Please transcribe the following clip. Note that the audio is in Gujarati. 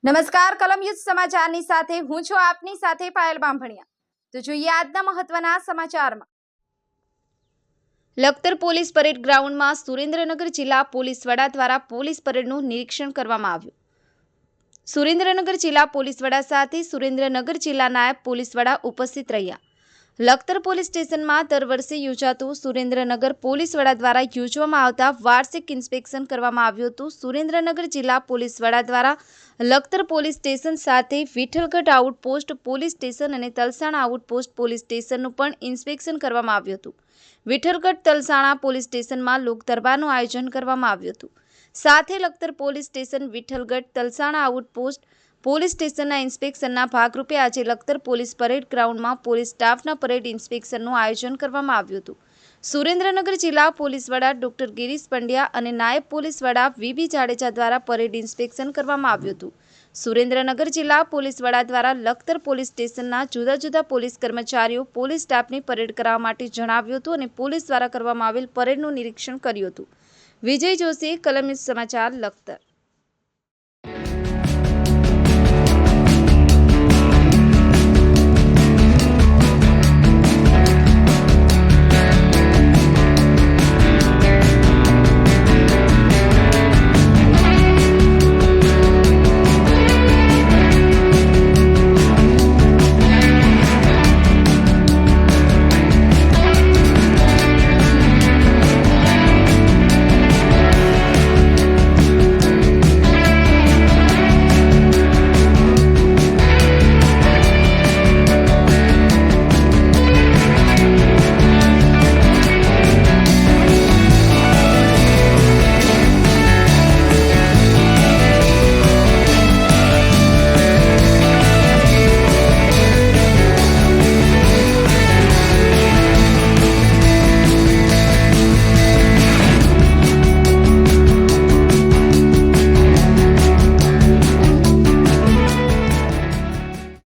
નમસ્કાર કલમ યુદ્ધ સમાચારની સાથે હું છું આપની સાથે પાયલ બામભણિયા। તો જોઈએ આજના મહત્વના સમાચારમાં। લખતર પોલીસ પરેડ ગ્રાઉન્ડમાં સુરેન્દ્રનગર જિલ્લા પોલીસ વડા દ્વારા પોલીસ પરેડનું નિરીક્ષણ કરવામાં આવ્યું। સુરેન્દ્રનગર જિલ્લા પોલીસ વડા સાથે સુરેન્દ્રનગર જિલ્લા નાયબ પોલીસ વડા ઉપસ્થિત રહ્યા। લખતર પોલીસ સ્ટેશનમાં દર વર્ષે યોજાતું સુરેન્દ્રનગર પોલીસ વડા દ્વારા યોજવામાં આવતા વાર્ષિક ઇન્સ્પેક્શન કરવામાં આવ્યું હતું। સુરેન્દ્રનગર જિલ્લા પોલીસ વડા દ્વારા લખતર પોલીસ સ્ટેશન સાથે વિઠ્ઠલગઢ આઉટપોસ્ટ પોલીસ સ્ટેશન અને તલસાણા આઉટપોસ્ટ પોલીસ સ્ટેશનનું પણ ઇન્સ્પેક્શન કરવામાં આવ્યું હતું। વિઠ્ઠલગઢ તલસાણા પોલીસ સ્ટેશનમાં લોક દરબારનું આયોજન કરવામાં આવ્યું હતું। સાથે Lakhtar police station Vithalgadh Talsana outpost police સ્ટેશનના ઇન્સ્પેક્શનના ભાગરૂપે આજે લખતર પોલીસ પરેડ ગ્રાઉન્ડમાં પોલીસ સ્ટાફના પરેડ ઇન્સ્પેક્શનનું આયોજન કરવામાં આવ્યું હતું। સુરેન્દ્રનગર જિલ્લા પોલીસ વડા ડોક્ટર ગિરીશ પંડ્યા અને નાયબ પોલીસ વડા વીબી જાડેજા દ્વારા પરેડ ઇન્સ્પેક્શન કરવામાં આવ્યું હતું। સુરેન્દ્રનગર જિલ્લા પોલીસ વડા દ્વારા લખતર પોલીસ સ્ટેશનના જુદા જુદા પોલીસ કર્મચારીઓ પોલીસ સ્ટાફની પરેડ કરાવવા માટે જણાવ્યું હતું અને પોલીસ દ્વારા કરવામાં આવેલ પરેડનું નિરીક્ષણ કર્યું હતું। વિજય જોશી, કલમ ન્યૂઝ સમાચાર, લખતર।